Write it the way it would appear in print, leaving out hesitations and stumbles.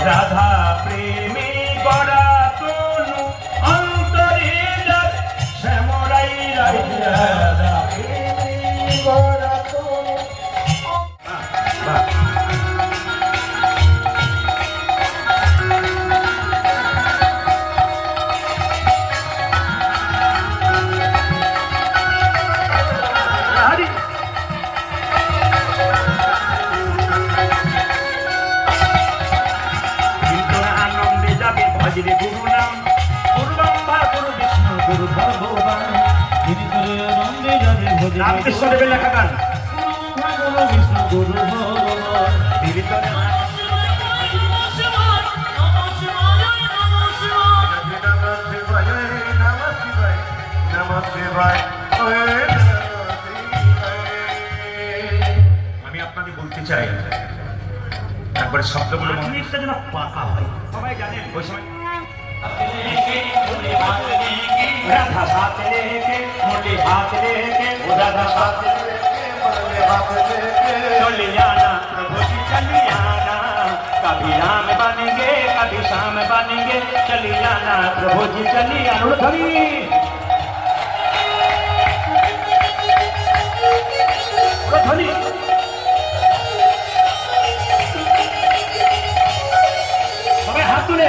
রাধা প্রেমী গড়া তনু অন্তরে যার শ্যামরাই রাই রাধা প্রেমী গড়া তনু। ভজরে গুরু নাম গুরু ব্রহ্মা গুরু বিষ্ণু গুরু ভগবান রামকৃষ্ণ দেবের লেখা গান গুরু বিষ্ণু গুরু ভগবান আমি আপনাকে বলতে চাই একবার শব্দগুলো জিনিসটা যেন পাকা হয়। সবাই জানেন ওই সময় রাধা সাথ লেকে মুরলি হাত লেকে রাধা সাথ चली आना प्रभु जी चली आना कभी राम बनेंगे कभी श्याम बनेंगे चली आना प्रभु जी चली आना ध्वनि सबाई हाथ तुले